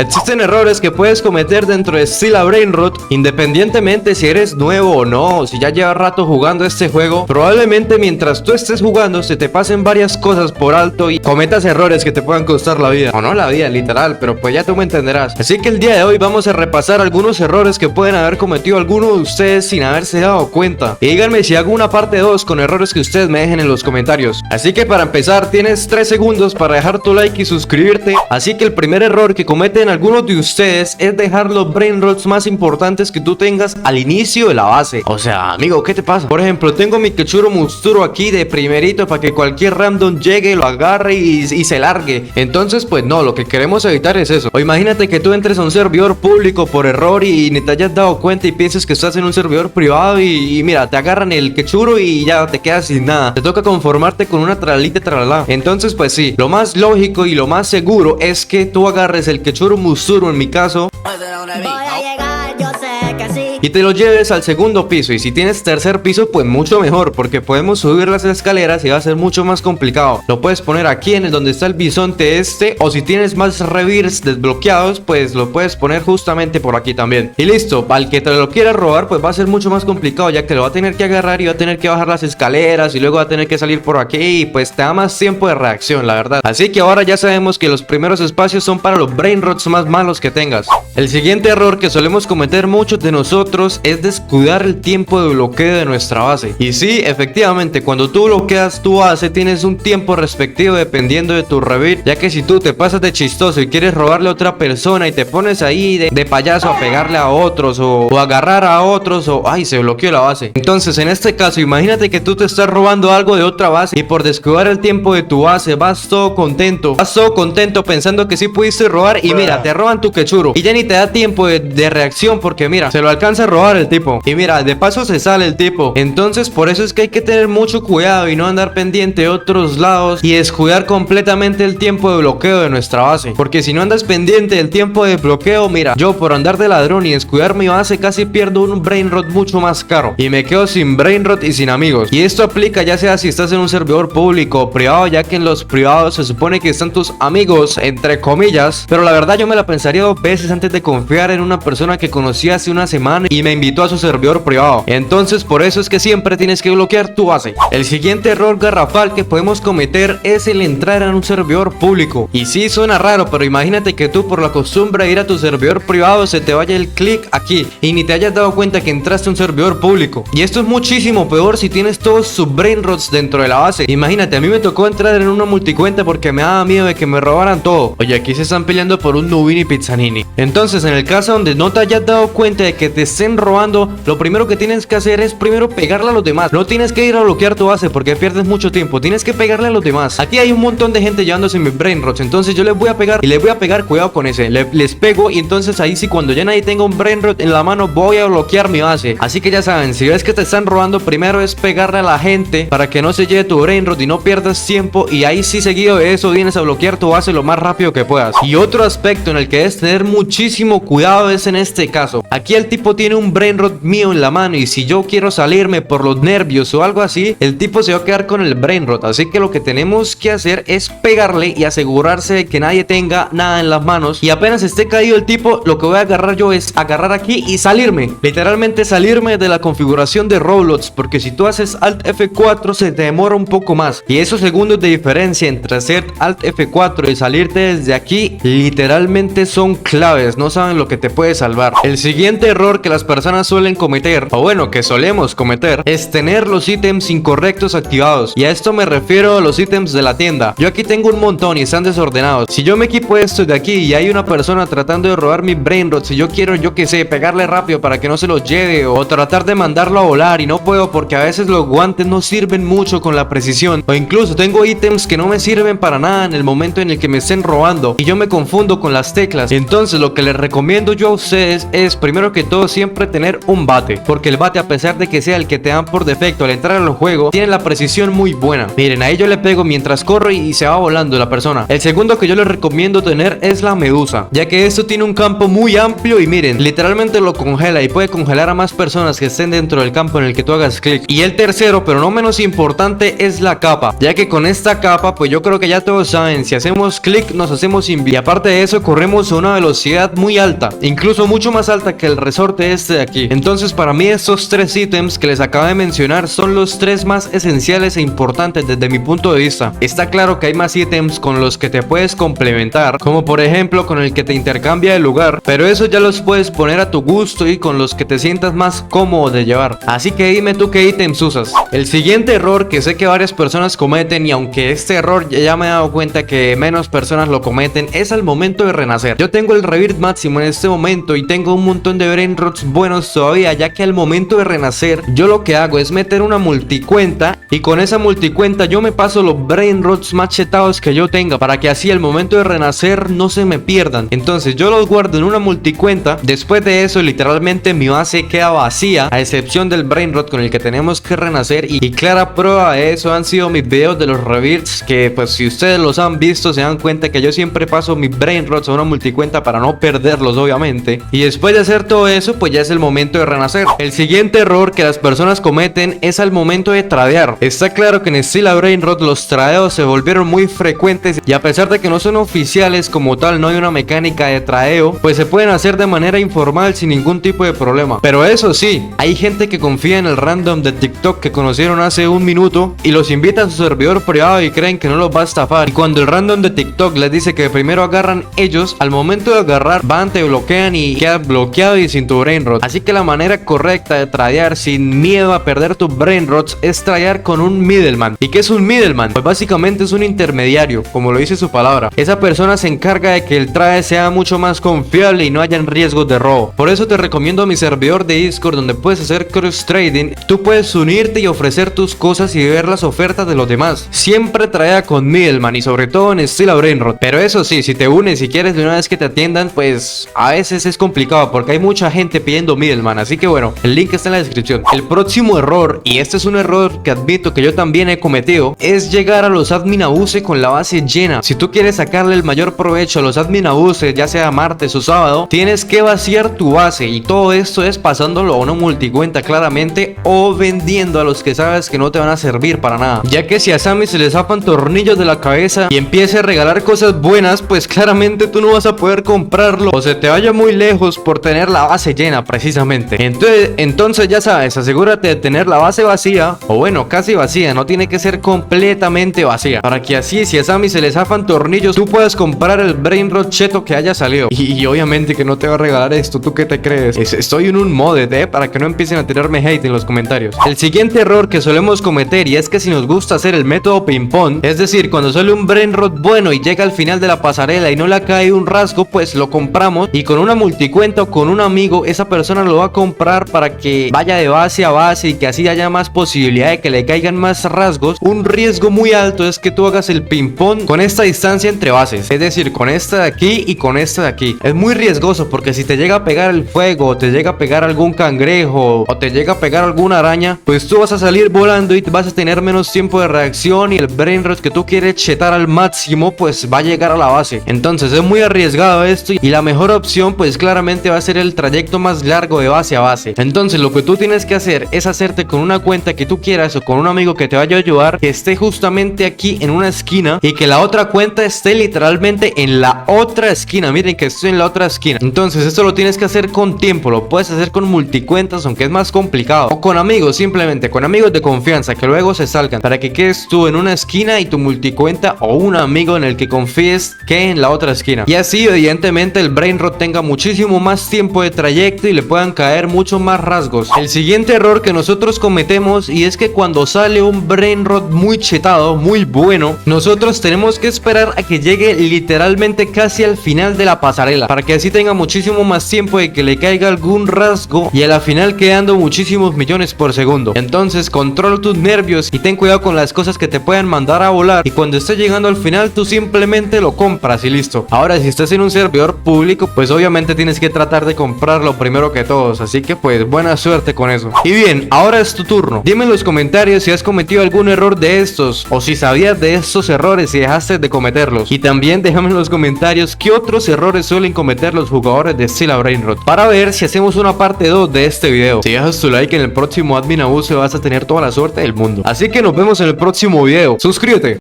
Existen errores que puedes cometer dentro de Stila Brain Rot, independientemente si eres nuevo o no, o si ya llevas rato jugando este juego. Probablemente mientras tú estés jugando se te pasen varias cosas por alto y cometas errores que te puedan costar la vida. O no la vida, literal, pero pues ya tú me entenderás. Así que el día de hoy vamos a repasar algunos errores que pueden haber cometido algunos de ustedes sin haberse dado cuenta. Y díganme si hago una parte 2 con errores que ustedes me dejen en los comentarios. Así que para empezar tienes 3 segundos para dejar tu like y suscribirte. Así que el primer error que cometen algunos de ustedes es dejar los brain rots más importantes que tú tengas al inicio de la base. O sea, amigo, ¿qué te pasa? Por ejemplo, tengo mi Kechuro Musturo aquí de primerito para que cualquier random llegue, lo agarre y se largue. Entonces, pues no, lo que queremos evitar es eso. O imagínate que tú entres a un servidor público por error y ni te hayas dado cuenta y pienses que estás en un servidor privado y mira, te agarran el Kechuro y ya te quedas sin nada. Te toca conformarte con una tralita tralala. Entonces, pues sí, lo más lógico y lo más seguro es que tú agarres el Kechuro Musturo, en mi caso, y te lo lleves al segundo piso. Y si tienes tercer piso, pues mucho mejor, porque podemos subir las escaleras y va a ser mucho más complicado. Lo puedes poner aquí en el donde está el bisonte este, o si tienes más revirs desbloqueados, pues lo puedes poner justamente por aquí también. Y listo, al que te lo quiera robar, pues va a ser mucho más complicado, ya que lo va a tener que agarrar y va a tener que bajar las escaleras y luego va a tener que salir por aquí y pues te da más tiempo de reacción, la verdad. Así que ahora ya sabemos que los primeros espacios son para los brain rots más malos que tengas. El siguiente error que solemos cometer muchos de nosotros es descuidar el tiempo de bloqueo de nuestra base. Y sí, efectivamente, cuando tú bloqueas tu base tienes un tiempo respectivo dependiendo de tu revir, ya que si tú te pasas de chistoso y quieres robarle a otra persona y te pones ahí de payaso a pegarle a otros o agarrar a otros, o ay, se bloqueó la base. Entonces en este caso imagínate que tú te estás robando algo de otra base y por descuidar el tiempo de tu base vas todo contento pensando que sí pudiste robar y mira, te roban tu Kechuro y ya ni te da tiempo de reacción, porque mira, se lo alcanza a robar el tipo y mira, de paso se sale el tipo. Entonces por eso es que hay que tener mucho cuidado y no andar pendiente de otros lados y descuidar completamente el tiempo de bloqueo de nuestra base, porque si no andas pendiente del tiempo de bloqueo, mira, yo por andar de ladrón y descuidar mi base casi pierdo un brain rot mucho más caro y me quedo sin brain rot y sin amigos. Y esto aplica ya sea si estás en un servidor público o privado, ya que en los privados se supone que están tus amigos, entre comillas, pero la verdad yo me la pensaría 2 veces antes de confiar en una persona que conocí hace una semana y me invitó a su servidor privado. Entonces por eso es que siempre tienes que bloquear tu base. El siguiente error garrafal que podemos cometer es el entrar en un servidor público. Y sí, suena raro, pero imagínate que tú por la costumbre de ir a tu servidor privado se te vaya el clic aquí y ni te hayas dado cuenta que entraste a un servidor público. Y esto es muchísimo peor si tienes todos sus brain rots dentro de la base. Imagínate, a mí me tocó entrar en una multicuenta porque me daba miedo de que me robaran todo. Oye, aquí se están peleando por un Nubini Pizzanini. Entonces en el caso donde no te hayas dado cuenta de que te estén robando, lo primero que tienes que hacer es primero pegarle a los demás. No tienes que ir a bloquear tu base porque pierdes mucho tiempo, tienes que pegarle a los demás. Aquí hay un montón de gente llevándose mis brain rots, entonces yo les voy a pegar y les voy a pegar, cuidado con ese, les pego y entonces ahí sí, cuando ya nadie tenga un brain rot en la mano, voy a bloquear mi base. Así que ya saben, si ves que te están robando, primero es pegarle a la gente para que no se lleve tu brain rot y no pierdas tiempo, y ahí sí, seguido de eso vienes a bloquear tu base lo más rápido que puedas. Y otro aspecto en el que debes tener muchísimo cuidado es en este caso. Aquí el tipo tiene un brain rot mío en la mano y si yo quiero salirme por los nervios o algo así, el tipo se va a quedar con el brain rot. Así que lo que tenemos que hacer es pegarle y asegurarse de que nadie tenga nada en las manos, y apenas esté caído el tipo, lo que voy a agarrar yo es agarrar aquí y salirme, literalmente salirme de la configuración de Roblox, porque si tú haces Alt F4 se te demora un poco más, y esos segundos de diferencia entre hacer Alt F4 y salirte desde aquí literalmente son claves, no saben lo que te puede salvar. El siguiente error que las personas suelen cometer, o bueno, que solemos cometer, es tener los ítems incorrectos activados, y a esto me refiero a los ítems de la tienda. Yo aquí tengo un montón y están desordenados. Si yo me equipo esto de aquí y hay una persona tratando de robar mi brain rot, si yo quiero, yo que sé, pegarle rápido para que no se los lleve o tratar de mandarlo a volar y no puedo porque a veces los guantes no sirven mucho con la precisión, o incluso tengo ítems que no me sirven para nada en el momento en el que me estén robando y yo me confundo con las teclas. Entonces lo que les recomiendo yo a ustedes es primero que todo siempre siempre tener un bate, porque el bate, a pesar de que sea el que te dan por defecto al entrar al juego, tiene la precisión muy buena. Miren, ahí yo le pego mientras corro y se va volando la persona. El segundo que yo les recomiendo tener es la medusa, ya que esto tiene un campo muy amplio y miren, literalmente lo congela y puede congelar a más personas que estén dentro del campo en el que tú hagas clic. Y el tercero, pero no menos importante, es la capa, ya que con esta capa, pues yo creo que ya todos saben, si hacemos clic nos hacemos invisibles. Y aparte de eso, corremos a una velocidad muy alta, incluso mucho más alta que el resorte este de aquí. Entonces, para mí estos tres ítems que les acabo de mencionar son los tres más esenciales e importantes desde mi punto de vista. Está claro que hay más ítems con los que te puedes complementar, como por ejemplo con el que te intercambia el lugar, pero eso ya los puedes poner a tu gusto y con los que te sientas más cómodo de llevar. Así que dime tú qué ítems usas. El siguiente error que sé que varias personas cometen, y aunque este error ya me he dado cuenta que menos personas lo cometen, es al momento de renacer. Yo tengo el rebirth máximo en este momento y tengo un montón de brain rots buenos todavía, ya que al momento de renacer yo lo que hago es meter una multicuenta y con esa multicuenta yo me paso los brain rots más chetados que yo tenga, para que así al momento de renacer no se me pierdan. Entonces yo los guardo en una multicuenta. Después de eso literalmente mi base queda vacía, a excepción del brain rot con el que tenemos que renacer, y clara prueba de eso han sido mis videos de los rebirths, que pues si ustedes los han visto se dan cuenta que yo siempre paso mis brain rots a una multicuenta para no perderlos obviamente. Y después de hacer todo eso pues ya es el momento de renacer. El siguiente error que las personas cometen es al momento de tradear. Está claro que en Steel Brain Rot los tradeos se volvieron muy frecuentes, y a pesar de que no son oficiales como tal, no hay una mecánica de tradeo, pues se pueden hacer de manera informal sin ningún tipo de problema. Pero eso sí, hay gente que confía en el random de TikTok que conocieron hace un minuto y los invita a su servidor privado y creen que no los va a estafar, y cuando el random de TikTok les dice que primero agarran ellos, al momento de agarrar van, te bloquean y quedas bloqueado y sin tu brain rot. Así que la manera correcta de tradear sin miedo a perder tus brain rots es tradear con un middleman. ¿Y qué es un middleman? Pues básicamente es un intermediario, como lo dice su palabra. Esa persona se encarga de que el trade sea mucho más confiable y no hayan riesgos de robo. Por eso te recomiendo mi servidor de Discord, donde puedes hacer cross trading. Tú puedes unirte y ofrecer tus cosas y ver las ofertas de los demás. Siempre tradea con middleman y sobre todo en Steel Brain Rot. Pero eso sí, si te unes y quieres de una vez que te atiendan, pues a veces es complicado porque hay mucha gente pidiendo middleman. Así que bueno, el link está en la descripción. El próximo error, y este es un error que admito que yo también he cometido, es llegar a los admin abuse con la base llena. Si tú quieres sacarle el mayor provecho a los admin abuse, ya sea martes o sábado, tienes que vaciar tu base, y todo esto es pasándolo a una multicuenta claramente, o vendiendo a los que sabes que no te van a servir para nada, ya que si a Sammy se le zafan tornillos de la cabeza y empiece a regalar cosas buenas, pues claramente tú no vas a poder comprarlo o se te vaya muy lejos por tener la base llena precisamente. Entonces ya sabes, asegúrate de tener la base vacía, o bueno, casi vacía, no tiene que ser completamente vacía, para que así si a Sammy se le zafan tornillos tú puedas comprar el brain rot cheto que haya salido. Y obviamente que no te va a regalar esto, ¿tú qué te crees? Estoy en un modded, para que no empiecen a tirarme hate en los comentarios. El siguiente error que solemos cometer, y es que si nos gusta hacer el método ping pong, es decir, cuando sale un brain rot bueno y llega al final de la pasarela y no le cae un rasgo, pues lo compramos, y con una multicuenta o con un amigo esa persona lo va a comprar para que vaya de base a base y que así haya más posibilidad de que le caigan más rasgos. Un riesgo muy alto es que tú hagas el ping pong con esta distancia entre bases, es decir, con esta de aquí y con esta de aquí. Es muy riesgoso porque si te llega a pegar el fuego, o te llega a pegar algún cangrejo, o te llega a pegar alguna araña, pues tú vas a salir volando y vas a tener menos tiempo de reacción, y el brain rot que tú quieres chetar al máximo pues va a llegar a la base. Entonces es muy arriesgado esto, y la mejor opción pues claramente va a ser el trayecto más largo de base a base. Entonces lo que tú tienes que hacer es hacerte con una cuenta que tú quieras o con un amigo que te vaya a ayudar, que esté justamente aquí en una esquina y que la otra cuenta esté literalmente en la otra esquina. Miren que estoy en la otra esquina. Entonces esto lo tienes que hacer con tiempo, lo puedes hacer con multicuentas aunque es más complicado, o con amigos, simplemente con amigos de confianza que luego se salgan, para que quedes tú en una esquina y tu multicuenta o un amigo en el que confíes que en la otra esquina, y así evidentemente el brain rot tenga muchísimo más tiempo de trayecto y le puedan caer mucho más rasgos. El siguiente error que nosotros cometemos, y es que cuando sale un brain rot muy chetado, muy bueno, nosotros tenemos que esperar a que llegue literalmente casi al final de la pasarela, para que así tenga muchísimo más tiempo de que le caiga algún rasgo y a la final quedando muchísimos millones por segundo. Entonces controla tus nervios y ten cuidado con las cosas que te puedan mandar a volar, y cuando esté llegando al final tú simplemente lo compras y listo. Ahora si estás en un servidor público, pues obviamente tienes que tratar de comprarlo primero primero que todos, así que pues buena suerte con eso. Y bien, ahora es tu turno. Dime en los comentarios si has cometido algún error de estos, o si sabías de estos errores y dejaste de cometerlos. Y también déjame en los comentarios qué otros errores suelen cometer los jugadores de Steel Brainrot, para ver si hacemos una parte 2 de este video. Si dejas tu like, en el próximo Admin Abuse vas a tener toda la suerte del mundo. Así que nos vemos en el próximo video. Suscríbete.